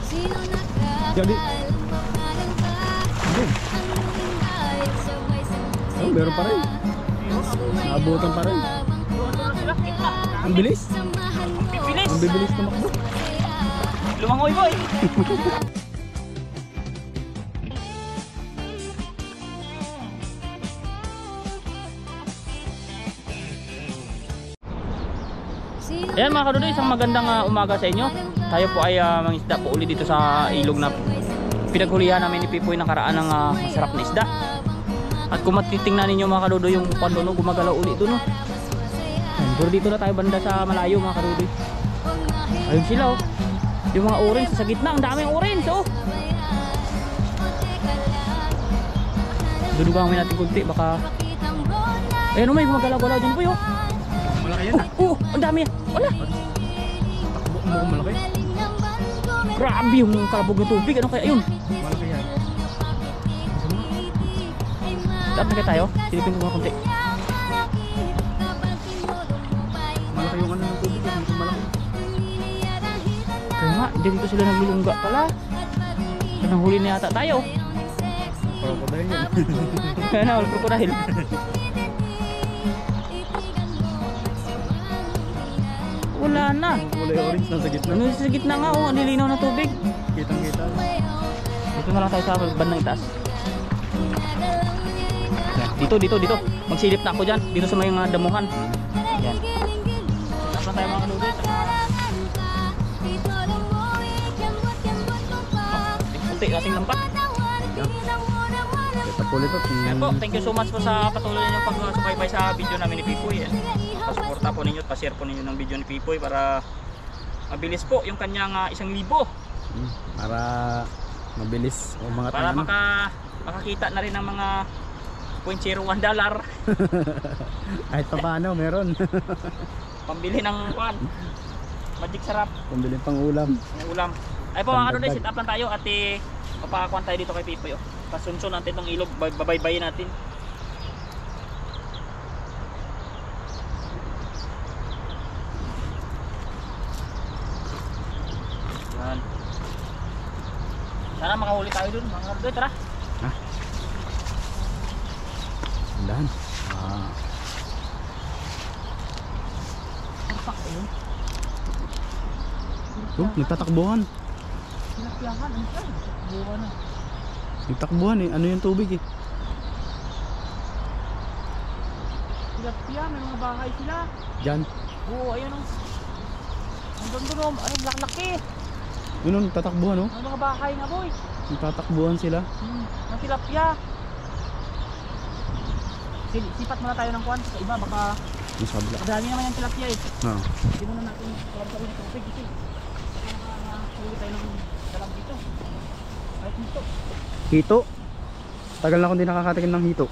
Jadi, oh, meron pa rin. Naabutan pa rin. Ang bilis. Ang bibilis tumakbo. Lumangoy boy. Ayan mga kadudoy, isang magandang umaga sa inyo. Tayo po ay mangisda po ulit dito sa ilog na pinaghulihan namin ni Pipoy nakaraan ng masarap na isda. At kung matitingnan ninyo mga kadudoy yung pandono, gumagalaw ulit doon. Pero dito na tayo banda sa malayo mga kadudoy. Ayun sila oh. Yung mga orange sa gitna, ang daming orange oh. Dudugang natin kunti baka. Ayun may gumagalaw-galaw dyan po yun. Malaki yan. Oh, ang dami yan. Wala. Takbo mo malaki. Grabe yung kalabog ng tubig. Ano kaya yun? Malaki yan. Dapat na kaya tayo. Silipin ko mga kunti. Malaki yung ano ng tubig. Hindi malaki. Kaya nga, dito sila naglulungga pala. Nahuli na yata tayo. Crocodile yan. Kaya na, wala crocodile. Wala na. Kulay orange nasa gitna. Ano sa gitna nga oh, nilinaw na tubig. Kitang kita. Dito na lang tayo sa bandang itaas. Dito. Magsilip na ako dyan. Dito sa may mga damuhan. Yan. Tapos tayo mga kanuloy. Kunti kasing lampak. Tapulit po. Yan po, thank you so much po sa patuloy ninyong pagsubaybay sa video namin ni Pipoy. Pasuporta po ninyo at pa-share po ninyo ng video ni Pipoy para mabilis po yung kanyang 1,000. Para mabilis o mga para makakita na rin ng mga $0.01. Kahit pa paano meron. Pambili ng magic sarap. Pambili pang ulam. Ang ulam. Ay po mga kanuloy, sit up lang tayo at papakuan tayo dito kay Pipoy. Pasunsun natin itong ilog, babaybayin natin. Yan. Sana makahuli tayo dun mga kanuloy, tara. Ha? Dahan. Parpak ko yun. Oh, nagtatakbuhan. Sinakyahan, ano ka? Buwan na. Nagtakbuhan eh. Ano yung tubig eh? Tilapia, may mga bahay sila. Diyan. Oo, ayun o. Hanggang doon o, ayun, laki. Yun o, nagtatakbuhan oh. Ang mga bahay nga boy. Nagtatakbuhan sila. Ang tilapia. Sipat muna tayo ng kuwan sa iba, baka Yung sabla. madami naman yung tilapia eh. Oo. Hindi muna natin kuwan sa ulit tubig kasi nakahuli tayo ng dalag dito. Kahit dito. Hito. Tagal na akong di nakakatikim ng hito.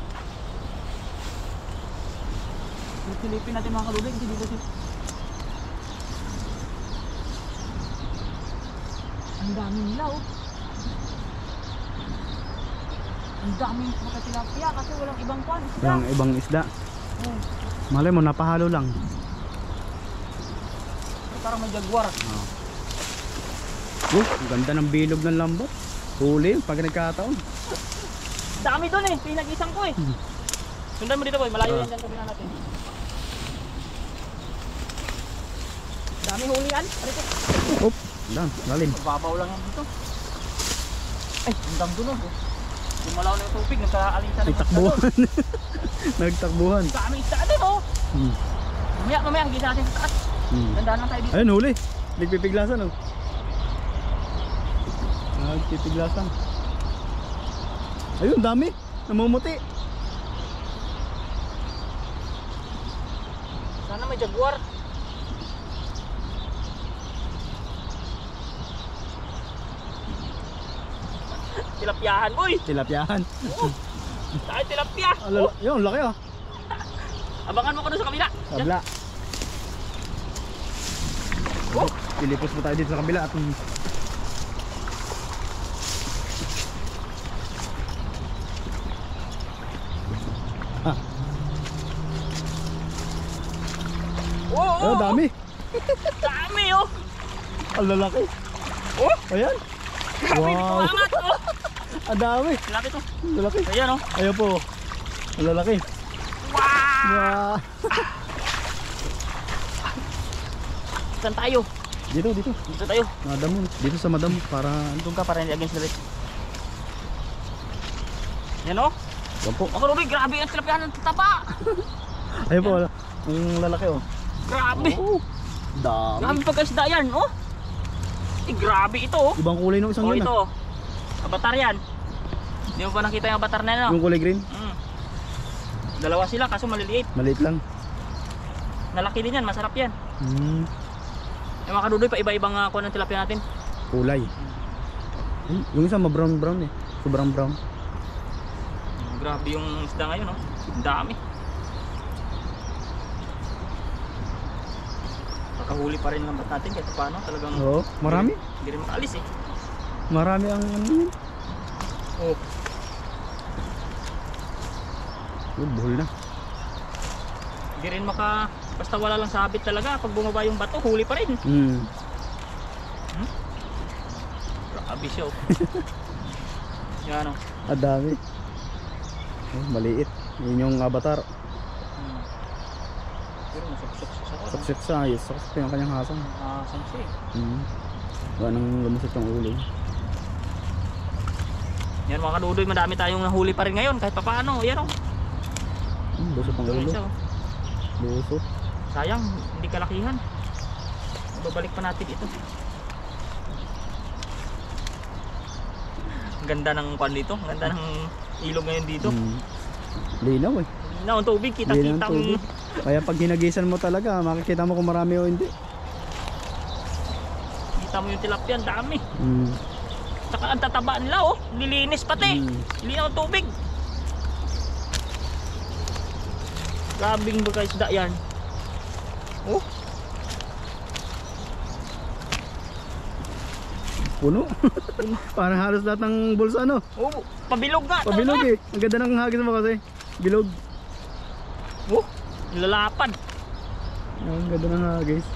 Silipin natin mga kalubig kasi dito si ang dami nila oh. Ang daming mga tilapia kasi walang ibang kwan isda. Walang ibang isda. Oh. Malay mo, napahalo lang. Parang may jaguar. Ang ganda ng bilog ng lambat. Huli pag nagkataon. Dami doon eh, pinag-isang ko eh. Sundan mo dito boy, malayo yan dyan sabihin natin. Dami hulian, parito. Oop, dan, lalim. Mababaw lang yan dito. Ay, hanggang doon oh. Gumalaw na yung tubig, nagkaalisan ng Nagtakbuhan. Nagtakbuhan. Dami isda doon oh. Mamaya, hanggang natin sa taas. Dandaan lang tayo dito. Ayun, huli. Nagpipiglasan oh. Nagpipiglasan. Ayun, dami. Namumuti. Sana may jaguar. Tilapiahan boy. Tilapiahan. Dahil tilapia. Yun, laki ah. Abangan mo ko doon sa kabila. Kabila. Pilipos mo tayo dito sa kabila at Oh, dami. Dami oh. Ang lalaki. Oh, Ayan. Wow. Angat, oh. Ang dami. Laki to. Lalaki. Ayan oh. Ayan po. Ang lalaki. Wow! Wow. Saan tayo? Dito. Dito tayo. Madam mo. Dito sa madam para Doon ka para hindi against the light. Yan oh. Yan po. Mga Rudy, grabe ang tilapia ng taba. Ayun po. Ang lalaki oh. Grabe. Oh. Dami. Grabe pagkasda yan oh. Grabe ito oh. Ibang kulay ng isang Oh yun ito oh. Avatar yan. Hindi mo pa nakita yung avatar na yan oh. Yung kulay green. Dalawa sila kaso maliliit. Maliit lang. Nalaki din yan, masarap yan. Yung mga kadudoy pa iba-ibang kuha ng tilapia natin. Kulay. Yung isa ma-brown eh. Sobrang brown. Grabe yung isda ngayon oh. Ang dami. Nakahuli pa rin ng lambat natin kahit paano talagang. Oo, marami. Hindi rin makaalis eh. Marami ang ano yun. Oh. Buhol na. Hindi rin basta wala lang sabit talaga. Pag bumaba yung bato, huli pa rin. Grabe siya oh. Yan oh. Ang dami. Oh, maliit. Yun yung avatar. Pero nasuksok siya sa Suksik sa ayos. Suksik yung kanyang hasang. saan siya eh. Wala nang lumusot yung ulo. Yan mga kadudoy, madami tayong nahuli pa rin ngayon kahit papaano. Yan oh. Lusot ang Doon ulo. siya oh. Lusot. Sayang, hindi kalakihan. Babalik pa natin ito. Ang ganda ng kwan dito, ang ganda ng ilog ngayon dito. Linaw eh. Na ang tubig, Linaw kita-kita ang tubig. Kaya pag hinagisan mo talaga, makikita mo kung marami o hindi. Kita mo yung tilapia, ang dami. Mm. Saka ang tataba nila oh, lilinis pati. Linaw ang tubig. Labing ba kayo isda yan? Oh. Puno. Parang halos lahat ng bulsa no. Oh, pabilog nga. Pabilog eh. Ang ganda ng hagis mo kasi. Bilog. Oh, nilalapad. Ang ganda ng hagis.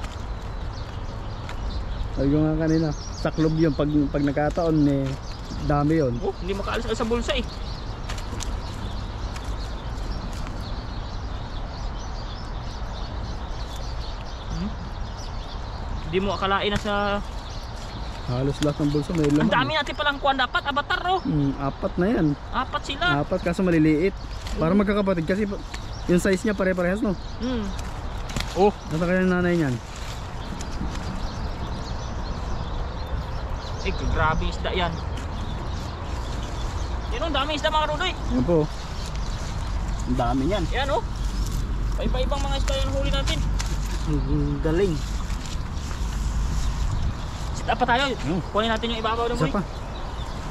Sabi ko nga kanina, saklob yun pag nakataon eh, dami yun. Oh, hindi makaalis sa bulsa eh. Hindi mo akalain na sa. Halos lahat ng bulsa may laman. Ang dami natin palang kuwan dapat, avatar oh. Apat na yan. Apat sila. Apat kaso maliliit. Para magkakapatid kasi yung size niya pare-parehas no. Oh, Nasa kaya ng nanay niyan. grabe isda yan. Yan oh, ang dami isda mga karudoy. Yan po. Ang dami yan. Yan oh. Iba-ibang mga isda yung huli natin. Galing. Sit up pa tayo. Kunin natin yung ibabaw ng Isa buhay. pa.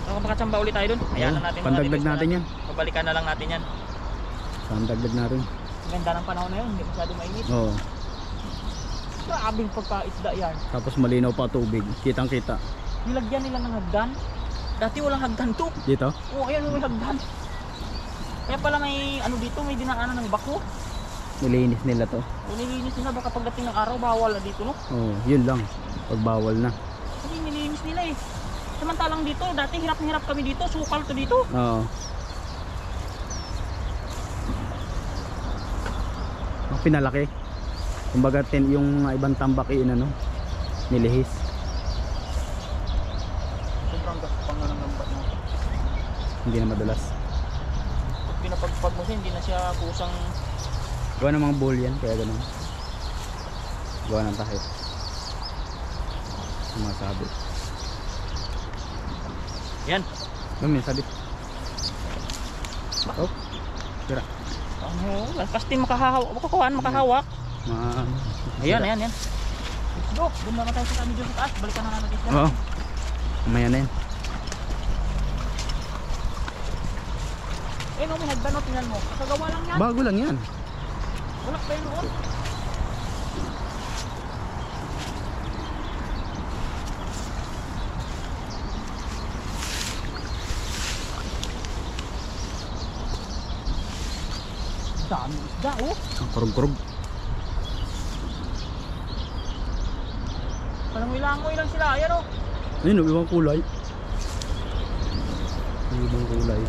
Makachamba ulit tayo dun. Ayan na natin. Pandagdag natin yan. Babalikan na lang natin yan. Pandagdag natin. Ganda ng panahon na yun. Hindi masyado mainit. Oo. Grabing pagkaisda yan. Tapos malinaw pa tubig. Kitang kita. Nilagyan nila ng hagdan. Dati walang hagdan to. Dito? Oo, ayan may hagdan. Kaya pala may ano dito, may dinaanan ng bako. Nilinis nila to. O nilinis nila baka pagdating ng araw bawal na dito no. Oo, yun lang. Pag bawal na. Kasi nilinis nila eh. Samantalang dito, dati hirap na hirap kami dito, sukal to dito. Oo. Ang pinalaki. Kumbaga yung mga ibang tambak ano, nilihis. Sobrang gaspang na ng lambat mo. Hindi na madalas. Pag pinapagpag mo siya, hindi na siya kusang. Gawa ng mga bowl yan, kaya ganun. Gawa ng takip. Sumasabi. Yan. May sabit. Oh, tira. Pasti makahawak, makahawak. Ayan, ayan, ayan. Let's go. Doon naman tayo sa kami dyan sa taas. Balikan na natin siya. Oo. Mamaya na yan. Eh, no, may hagdan o, tingnan mo. Kasagawa lang yan. Bago lang yan. Wala pa yun noon. Dami isda, oh. Ang kurog-kurog. Parang may langoy lang sila. Ayan, oh. Ayun, ibang kulay. Ibang kulay.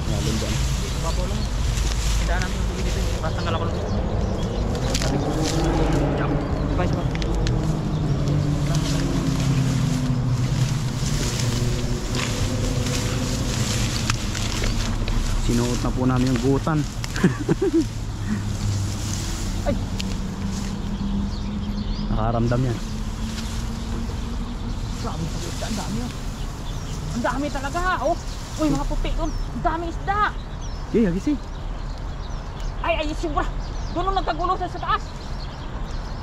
Nalun dyan. Babaw lang. Hindaan namin yung tubig dito. Para tanggal ako lang. Jump. Sabay. Sinuot na po namin yung gutan. Ay! Nakaramdam yan. Grabe sa isda. Ang dami yun. Ang dami talaga. Oh. Uy, mga puti doon. Ang dami isda. Okay, hagis eh. Ay, sobra. Doon nung nagkagulo sa taas.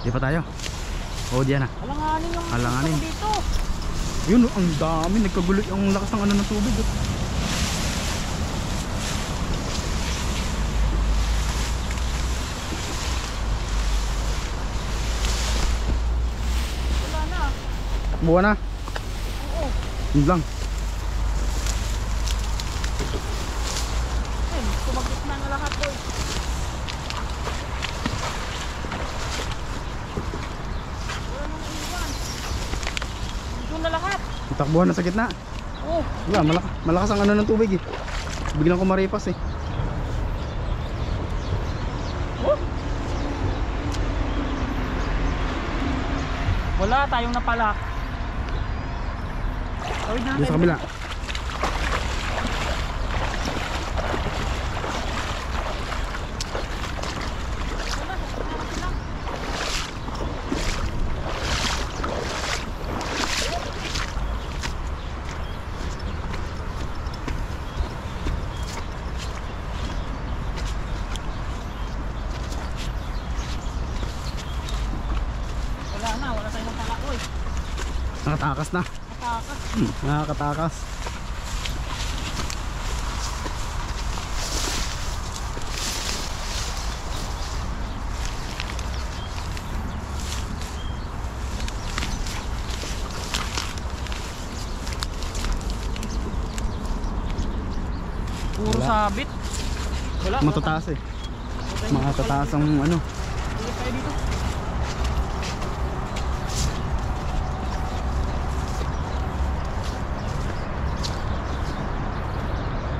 Di pa tayo. Oo, diyan na. Alanganin yung Alanganin. gusto ko dito. Yun, oh, ang dami. Nagkagulo. Ang lakas ng ano ng tubig. Oh. Wala na. Takbuhan na. Oo. Yun lang. Ay, sumagit na nga lahat, boy. Wala nang iwan. Doon na lahat. Takbuhan na sa gitna. Oo. Wala, malakas ang ano ng tubig eh. Biglang kumaripas eh. Oh. Wala tayong napala. Tawid natin. Doon sa kabila. Wala tayong napala, boy. Nakatakas na. Takas. Nakakatakas. Puro Wala. sabit. Wala. Matataas eh. Mga tataas ang ano. Ulit tayo dito.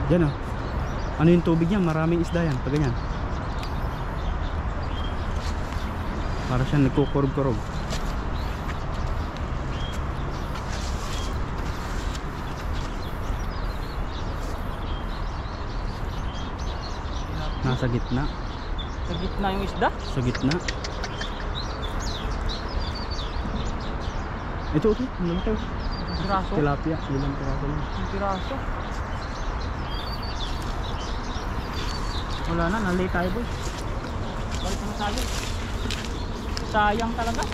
Yan oh. Ano yung tubig niya? Maraming isda yan. Pag ganyan. Para siya nagkukurog-kurog. Nasa gitna. Sa gitna yung isda. Sa gitna. Ito. Ano ito? Piraso. Tilapia. Ilang piraso lang. Ang piraso. Wala na, nalay tayo, boy. Balik na tayo. Sayang talaga.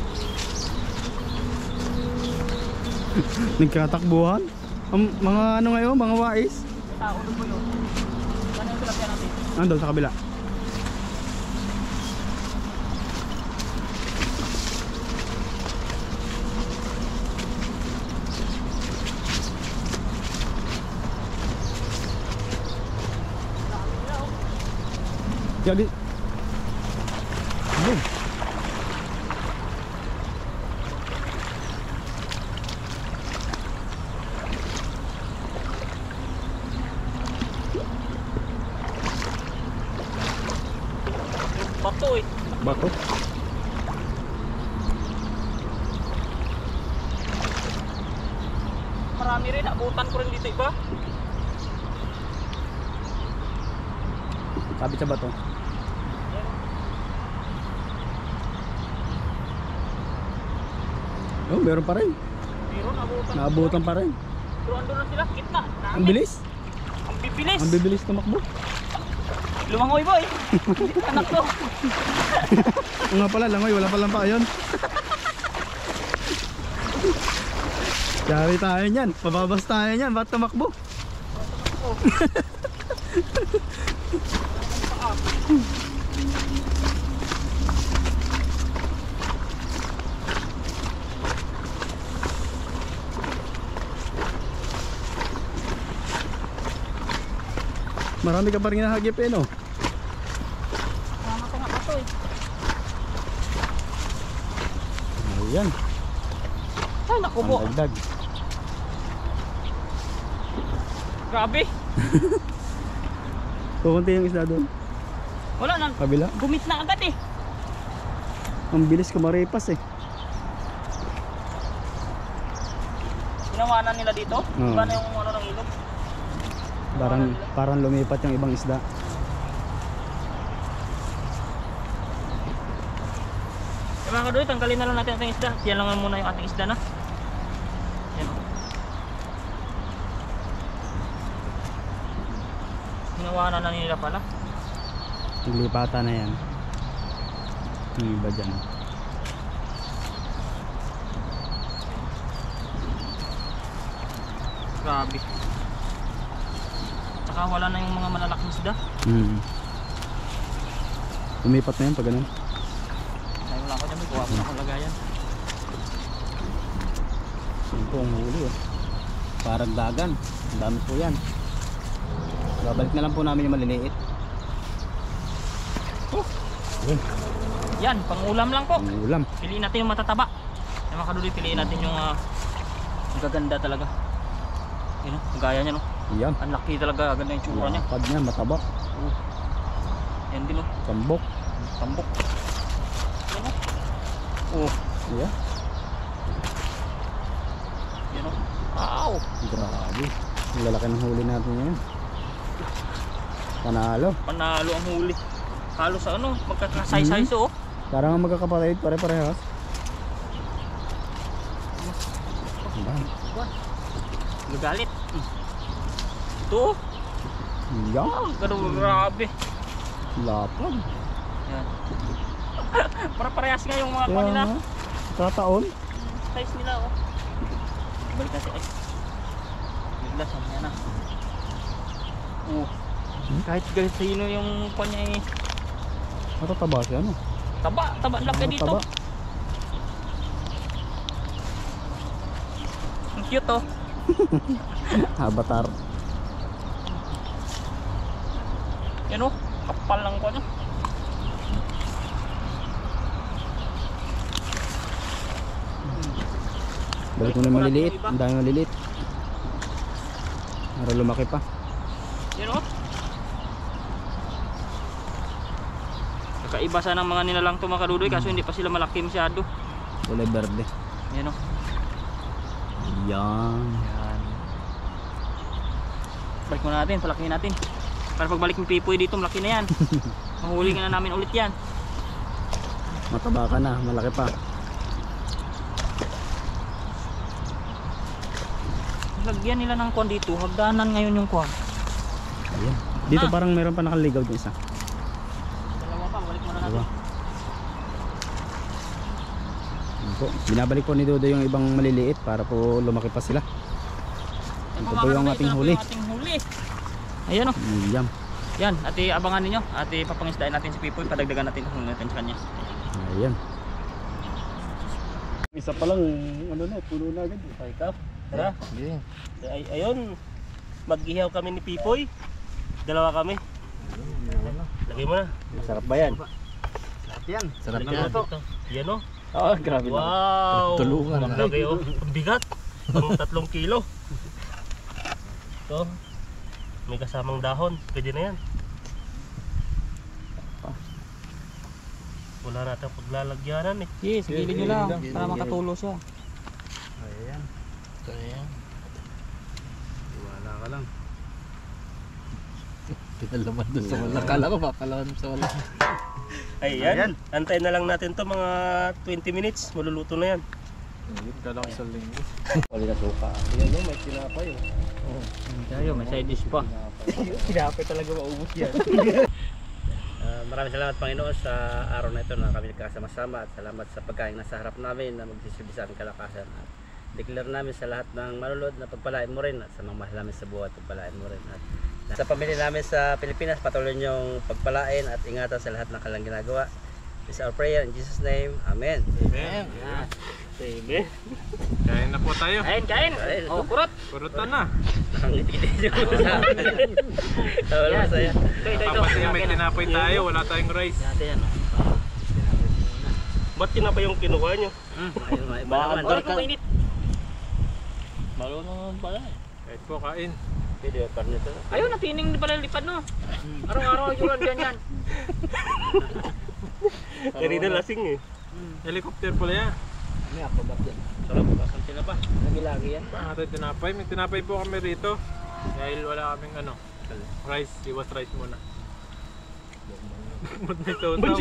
Nagkatakbuhan. Mga ano ngayon? Mga wais. May tao doon, boy. Saan yung tilapia natin? Andun sa kabila. Jadi belum. Bato eh. Bato. Marami rin, abutan ko rin dito iba. Kabit sa bato. Oh, meron pa rin. Meron, abutan. Naabutan pa rin. Pero andun na sila, kitna. Dami. Ang bilis. Ang bibilis. Ang bibilis tumakbo. Lumangoy, boy. Anak ko. Oo nga pala, langoy, wala palang pa yun. Yari tayo niyan, pababas tayo niyan, ba't tumakbo? Marami ka pa rin nahagip eh no? Tama ko nga ito eh. Ayan, Ay, naku po. ang dagdag. Grabe. Kukunti yung isda doon. Wala na. Kabila. Gumit na agad eh. Ang bilis kumaripas eh. Ginawanan nila dito. Oo. Iba na yung ano ng ilog. Parang lumipat yung ibang isda. Mga kaduloy, tanggalin na lang natin ating isda. Yan lang muna yung ating isda na. Yan. Ginawanan na nila pala. Naglipatan na yan. Yung iba dyan. Grabe. Tsaka wala na yung mga malalaking isda. Lumipat na yan pag ganun. Ay, wala ko dyan. May kuha ko na akong lagayan. Yan po ang huli oh. Parang dagan. Ang dami po yan. Babalik na lang po namin yung maliliit. Yan. Yan, pang-ulam lang po. Ang ulam. Piliin natin yung matataba. Yung mga kaduloy, piliin natin yung gaganda talaga. Yun, gaya niya no. Yan. Ang laki talaga, ganda yung tsura niya. Lapad niya, mataba. Yan din oh. Tambok. Tambok. Yan oh. Yan. Yan oh. Wow. Grabe. Ang lalaki ng huli natin ngayon. Panalo. Panalo ang huli. Halos ano, magkakasay-size oh. Parang ang magkakapatid, pare-parehas. Yan. Nagalit. Ito oh. Yan. Grabe. Lapad. Yan. Para-parehas nga yung mga kuha nila. Kataon. Size nila oh. Balik natin ay. Biglas yan na. Oh. Kahit sino yung kuha niya eh. Matataba siya ano? Taba laki dito. Taba. Ang cute oh. Avatar. Yan oh. Kapal lang ko niya. Balik mo na yung maliliit. Ang dami maliliit. Para lumaki pa. Yan oh. Kakaiba sana ng mga nilalang to mga kadudoy kaso hindi pa sila malaki masyado. Kulay verde. Yan oh. Yan. Yan. Balik muna natin, palakihin natin. Para pagbalik ng Pipoy dito, malaki na yan. Mahuli na namin ulit yan. Mataba ka na, malaki pa. Lagyan nila ng kuwan dito, hagdanan ngayon yung kuwan. Ayan. Dito parang meron pa nakaligaw din isa. Dalawa pa, balik muna natin. Diba? Ayan po. Binabalik po ni Dodo yung ibang maliliit para po lumaki pa sila. Ito po yung ating huli. Ayan o. Yan. Yan, at abangan ninyo. At papangisdain natin si Pipoy. Padagdagan natin kung natin sa kanya. Ayan. Isa pa lang, ano na, puno na agad. Ay, Kap. Tara. Ayun, mag-ihaw kami ni Pipoy. Dalawa kami. Lagay mo na. Masarap ba yan? Sarap yan. Sarap na ito. Yan o. Oo, grabe na. Wow. Tulungan na. Lagay o. Ang bigat. Ang 3 kilo. Ito. May kasamang dahon. Pwede na yan. Wala natin paglalagyanan eh. Yes, gilid nyo lang. Para makatulo siya. Ayan. Ayan. Wala ka lang. Pinalaman doon sa wala. Kala ko papalaman sa wala. Ayan. Antayin na lang natin to mga 20 minutes. Maluluto na yan. Kala ko sa linggo. Wala na suka. Ayan yung may tinapay oh. Tayo, may side dish pa. Tinapay talaga maubos yan. Maraming salamat Panginoon sa araw na ito na kami nagkasama-sama at salamat sa pagkain nasa harap namin na magsisilbi sa aming kalakasan at declare namin sa lahat ng manunod na pagpalain mo rin at sa mga mahal namin sa buhay pagpalain mo rin at sa pamilya namin sa Pilipinas patuloy niyong pagpalain at ingatan sa lahat ng kanilang ginagawa. This is our prayer in Jesus name. Amen. Amen. Amen. Kain na po tayo. Kain! Oh, kurot! Purutan na. Nakangiti yung sa akin. Wala masaya. Ito. Tapos yung may tinapoy tayo, wala tayong rice. Natin yan. Ba't tinapay yung kinuha nyo? Ayun, iba naman. Bakit kung mainit? Marunong naman pala eh. Kahit po kain. Pwede pa nito. Ayun, natining pala lipad no. Araw-araw yung dyan yan. Kanina lasing eh. Helicopter pala yan. May ako ba't yan? Sarap, kasang tinapa. Lagi-lagi yan. Ating tinapay. May tinapay po kami rito. Dahil wala kaming ano. Rice. Iwas rice muna. Ba't may sautaw?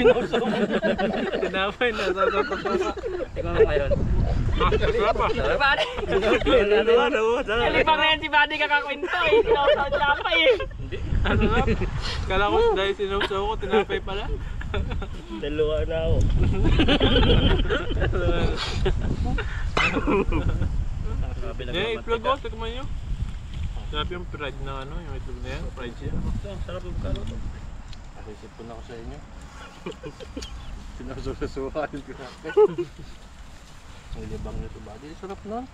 Tinapay na. Sautaw. Tingnan mo ngayon. Sarap ah. Badi. Kalipang na yan si Badi kakakwento eh. Sinausaw siya pa eh. Sarap. Kala ko dahil sinawsaw ko, tinapay pala. Dalawa na ako. Eh, itlog ko. Tikman nyo. Sarap yung fried na ano. Yung itlog na yan. Fried siya. Sarap yung kano to. Naisip ko na ako sa inyo. Sinasusukain ko na. Nilibang nito ba? Di sarap nun.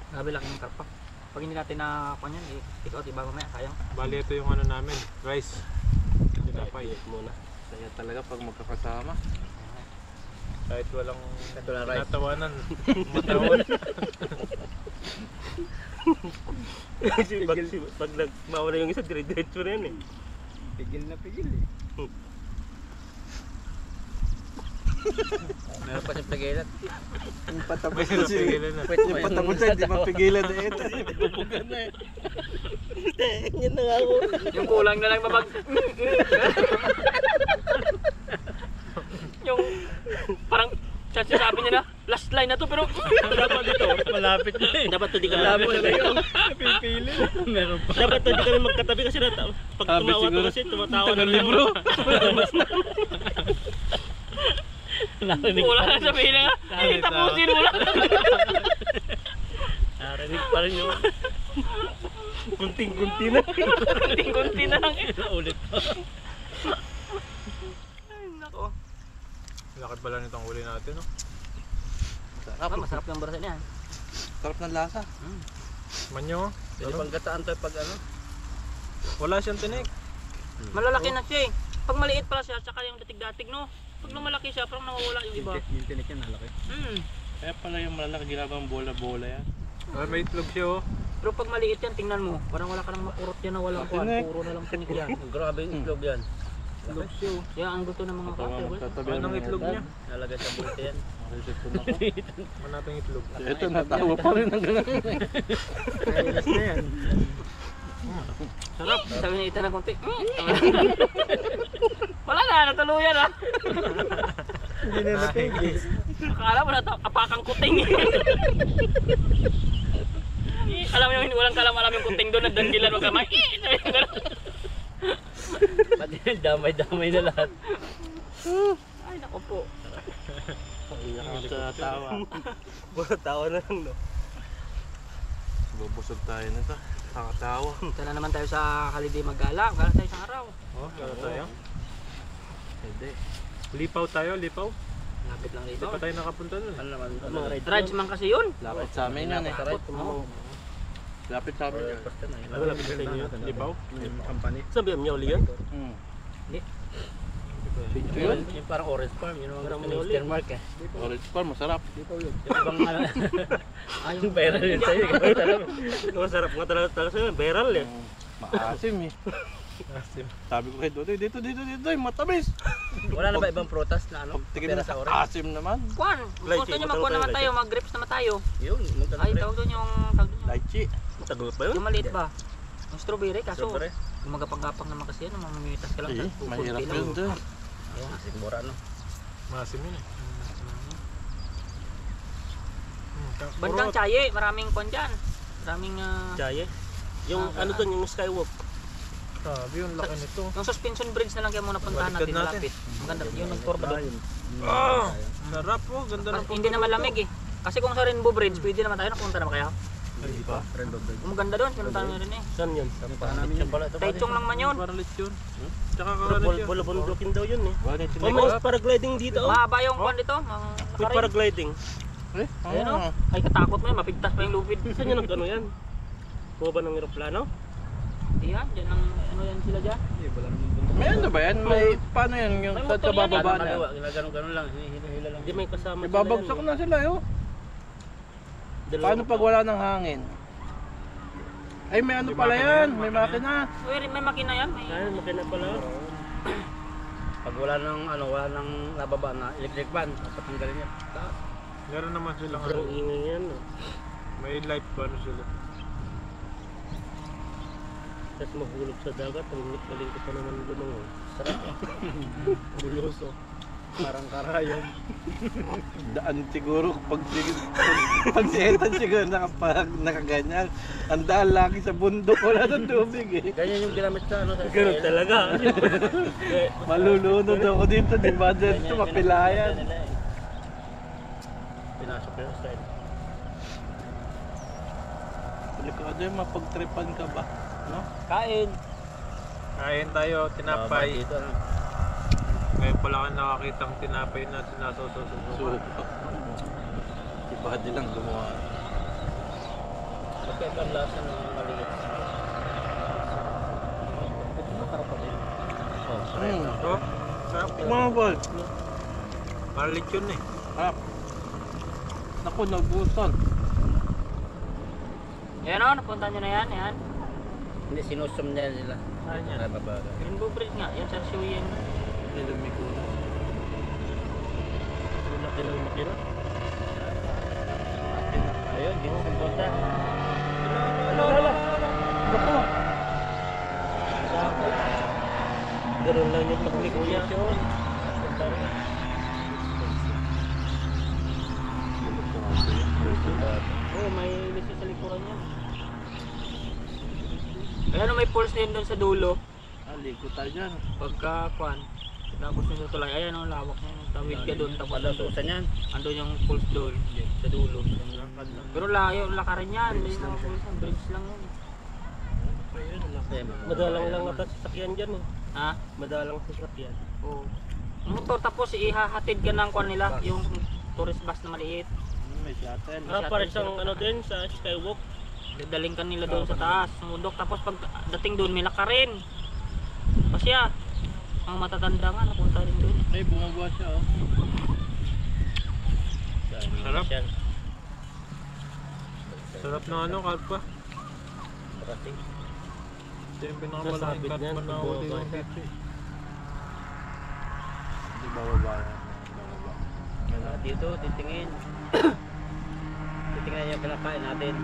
Grabe laki ng karpa. Pag hindi natin nakakuha yan, take out iba mamaya, sayang. Bali ito yung ano namin. Rice. Tinapay. Muna. Saya talaga pag magkakasama. Kahit walang Walang rice. natawanan. Matawad. Pag nagmawala yung isa, dire-diretso na yan eh. Pigil na pigil eh. Meron pa siyang pagilat. Yung patapos May napigilan na. Yung patapos na, di mapigilan na ito. Bubugan na eh. Yan na nga ako. Yung kulang na lang mabag... yung parang sabi niya na, last line na to pero... Dapat dito, malapit na eh. Dapat hindi ka malapit na yun. Pipili. Meron pa. Dapat hindi kami magkatabi kasi pag tumawa to kasi tumatawa na libro. Kulang na sabihin na nga, tapusin mo lang. Narinig pa rin yung kunting-kunti na. Kunting-kunti na lang eh. Ulit pa. Ay, nako. Lakad pala nitong huli natin, no? Masarap yung barasan niya. Sarap ng lasa. Manyo. Pwede pang gataan to pag ano. Wala siyang tinik. Malalaki na siya eh. Pag maliit pala siya, saka yung datig-datig no. Pag lumalaki siya, parang nawawala yung iba. Yung tinik yan, halaki. Kaya pala yung malalaki ginabang bola-bola yan. Ah, may itlog siya, oh. Pero pag maliit yan, tingnan mo. Parang wala ka nang makurot yan na walang kuhan. Puro na lang tinik yan. Grabe yung itlog yan. Itlog siya. Kaya ang gusto ng mga kate. Ano ang itlog niya? Nalagay sa buti yan. Naisip ko na ako. Ano natin itlog? Ito, natawa pa rin ang ganun. Ayos na yan. Sarap. Sabi niya ita na konti. Wala na, natuluyan ah. Hindi na napigil. Akala mo na apakang kuting. Alam mo yung walang kalam-alam yung kuting doon, nagdandilan wag kamay. Damay-damay na lahat. Ay nako po. Sa tawa. Puro tawa na lang no. Bubusog tayo nito. Nakatawa. Ito na naman tayo sa holiday maggala. Gala tayo isang araw. Oh, kala tayo. Hindi. Lipaw tayo, lipaw. Lapit lang Hindi dito. pa tayo nakapunta nun. Ano naman? Mga ride. Rides man kasi yun. Lapit sa amin yan eh. Oo. Lapit sa amin yan. Ano lapit sa inyo? Lipaw? Company. Sabi mo yun yan? Yun? Yung parang orange farm, yun ang Mr. Mark eh. Orange farm, masarap. Yung ibang ano, yung beral yun sa'yo. Masarap nga talaga sa'yo, beral eh. Maasim eh. Sabi ko kay Dodoy, dito, matamis. Wala na ba ibang prutas na ano? Tingin Pera na sa sa orange? asim naman. Kuan. Lychee, Gusto nyo magkano magkuha tayo, naman tayo, lychee? mag-grapes naman tayo. Yun, Ay, tawag doon yung tawag doon. Lychee. Tagot pa yun? Yung maliit ba? Yung strawberry kaso. Strawberry? Gumagapang-gapang naman kasi yan, mamimitas ka lang. Eh, Tapos mahirap pupunti lang. yun doon. Ayun, sigmura no. Masim yun eh. Bandang Chaye, maraming kuan dyan. Maraming Chaye. Yung ano doon, yung skywalk. Sabi yung laki nito. yung suspension bridge na lang kaya muna puntahan Baliktad natin natin. malapit. Maganda yung nagtorba doon. Ah! Sarap po, ganda ng Hindi na malamig eh. Kasi kung sa Rainbow Bridge, pwede naman tayo napunta naman kaya. Hindi pa. Kung maganda doon, pinuntahan nyo rin eh. Saan yun? Saan pala ito? Taichung lang man yun. Parang lechon. Tsaka Pero karanit yun. bulabundukin daw yun eh. Wala Oh, may paragliding dito oh. Mahaba yung kuan dito. May paragliding. Eh, Ayun o. Ay katakot mo yun, mapigtas pa yung lupid. Saan yun nagano yan? Kuha ba ng aeroplano? Yan, dyan ang ano yan sila dyan. May ano ba yan? May, paano yan? Yung May sa motor yan, bababa na. Kaliwa, ginaganon-ganon lang, hinihila lang. Hindi may kasama May babagsak na sila yun. Paano pag wala ng hangin? Ay, may ano pala yan? May makina. Uy, may makina yan. May... Ay, makina pala. Pag wala nang ano, wala nang nababa na electric fan, patanggalin niya. Meron naman silang Ang ingay yan. May light pa ano sila. Tapos mahulog sa dagat, maling ko pa naman doon. Sarap. Buloso. Parang karayom. Daan siguro pag setan siguro nakaganyan. Ang daan lagi sa bundok, wala ng tubig eh. Ganyan yung ginamit sa ano. Ganun talaga. Malulunod ako dito, di ba? Dito mapilayan. Pinasok yun sa style. Delikado yung mapagtripan ka ba? No? Kain! Kain tayo, tinapay. Dito na. Ngayon pala ka nakakitang tinapay na sinasawsaw. Iba din lang gumawa. Bakit ang lasa ng maliit? Oh, sarap. Mga bol. Malit yun eh. Harap. Naku, nagusan. Yan o, napunta nyo na yan. Yan. Hindi, sinusum niya nila. Saan yan? Babaga. Rainbow Bridge nga. Yan sa Siwien. May lumikulo. Laki ng makina. Ayun, dito sa punta. Naku. Ganun lang yung pag-kuya. Oo, may lisi sa likuran yan. Ayan o, may pulse din doon sa dulo. Aligo tayo dyan. Pagka kwan. Tapos yung tulay. Ayan o, lawak na. Tawid ka doon. Tapos Palasusan yan. andun yung pulse doon. Sa dulo. Pero layo, lakarin yan. Hindi na pulse. Bridge lang yun. Madalang lang na sasakyan dyan eh. Ha? Madalang sasakyan. Oo. Motor tapos ihahatid ka ng kwan nila. Yung tourist bus na maliit. May shuttle. Para siyang ano din sa skywalk. Dadaling ka nila doon sa taas, sumundok, tapos pag dating doon may lakarin. Pasya, ang matatanda nga napunta rin doon. Ay, bumagawa siya oh. Sarap. Sarap na ano, kalpa. Parating. Ito yung pinakamalaking kalpa na ako dito. Hindi bababa yan. Bababa. Dito, titingin. Titingnan yung kinakain natin.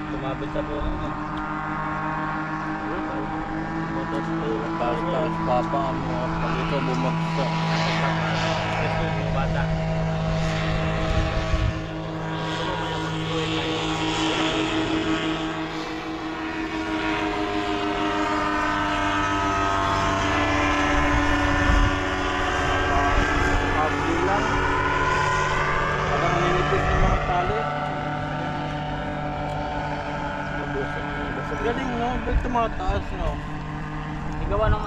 Tumabit sa buong ano. Taas-taas baba ang mga pag ikaw bumagsak. Gusto yung bata. Pabli lang. Parang ninipis ng mga tali. Galing no? Ba't tumataas no? Igawa ng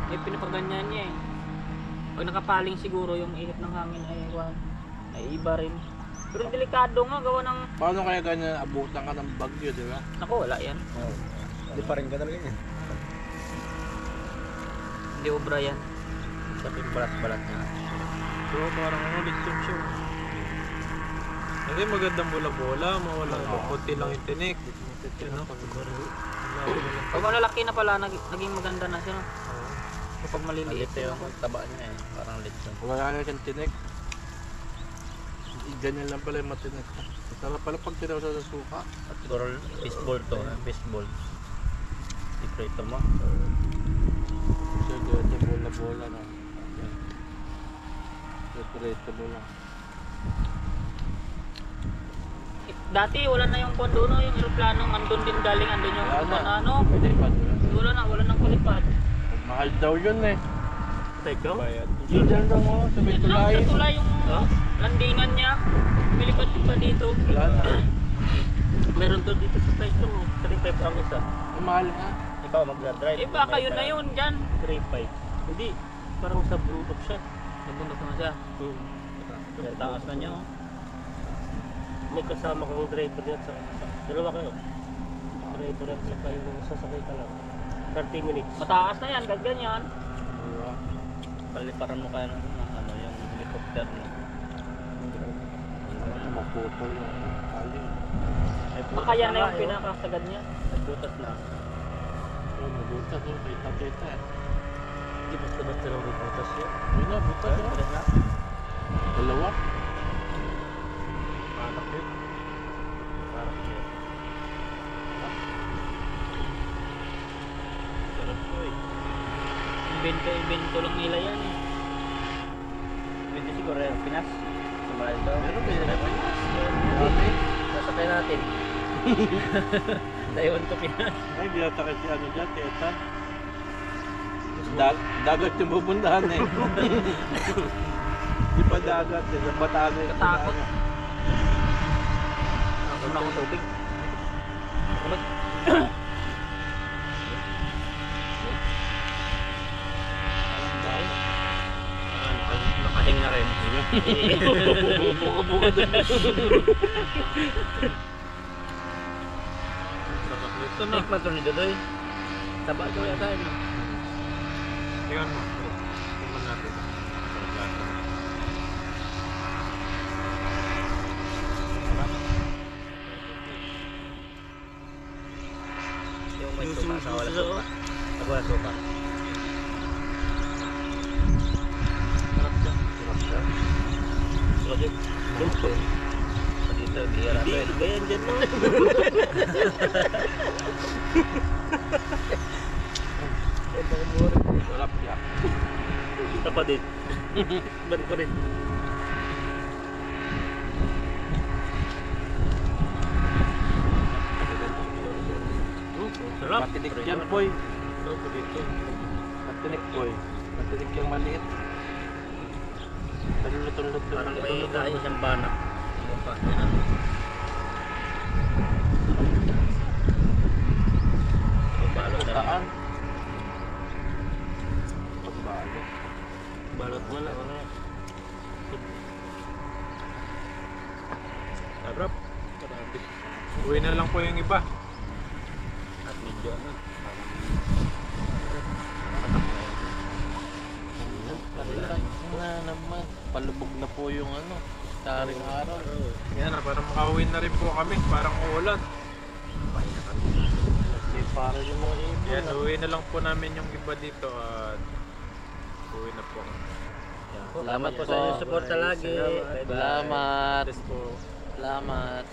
may pinapaganyan niya eh. Pag nakapaling siguro yung ihip ng hangin ay iba rin. Pero delikado nga gawa ng... Paano kaya ganyan abutan ka ng bagyo, di ba? Naku, wala yan. Hindi pa rin ka talaga yan. Hindi obra yan. Sabi yung balat-balat niya. So parang ano, lithium siya. Hindi magandang bola-bola, mawalang konti lang yung tinik. Ano? Pag malalaki na pala, naging maganda na siya. No? Kapag maliliit. Malito yung taba niya eh. Parang litson. Wala na siyang tinik. Ganyan lang pala yung matinik. Sarap pala pag tinawsa sa suka. At siguro baseball to. Baseball. Iprito mo. So, ganyan bola-bola na. Separate mo lang. Dati wala na yung kwan doon, no? Yung aeroplano, andun din galing, andun yung Wala na. ano. Pwede pa doon. Wala nang kulipad. Mahal daw yun eh. Teka. Diyan lang oh, sa may tulay. Sa tulay yung landingan niya. Pilipad pa dito. Wala na. Meron to dito sa price mo. 3.5 ang isa. Mahal na. Ikaw magdadrive. Eh baka yun na yun dyan. 3.5. Hindi. Parang sa bundok siya. Nabundok naman siya. Kaya taas na niya. May kasama kang driver niya sa dalawa kayo. Para ito rin kayo sasakay ka lang. 30 minutes. Mataas na yan, ganyan. Paliparan mo kaya ng ano, yung helicopter mo. Maputol yung alin. Baka yan na yung pinakasagad niya. Nagbutas na. Mabutas oh, may tateta eh. Hindi basta lang nagbutas yun. Yun na, butas oh. Dalawa. Patak yun. Sarap ko eh. Invento lang nila yan eh. Pwede siguro yung Pinas. Sumalay daw. Meron ba yun? Sasakay natin. Taiwan to Pinas. Ay, biyata kasi ano dyan, teta. Dagat yung pupuntahan eh. Di pa dagat, eh. Sa Batanes. Katakot. Ako na akong tubig. Kumag. Nakating na rin. Buka-buka doon. Ito na. Tikman to ni Dodoy. Taba ko yata yun. Tingnan mo. Tingnan natin. Sarap lasa. Yung may suka sa wala suka. Sa wala suka. Sarap siya. Sarap siya. Sarap yun. Dito, bihira to eh. Ganyan dyan mo. Sarap yan. Tapa din. Ban ko rin. Sarap. Matinik yan, boy. Ito, dito. Matinik, boy. Matinik yung maliit. Talulot-tulot yung Parang may maliit. kain siyang banak. Mukha niya. Balot na. Saan? Pagbalo. Balot mo na. Ano? Sarap. Uwi na lang po yung iba. At medyo ano. Na naman. Palubog na po yung ano. Taring araw. Yan na, parang makauwi na rin po kami. Parang uulan. Hindi para yung mga ibon. Yan, uwi na lang po namin yung iba dito at uwi na po. Salamat po sa inyong suporta lagi. Salamat. Test po. Salamat.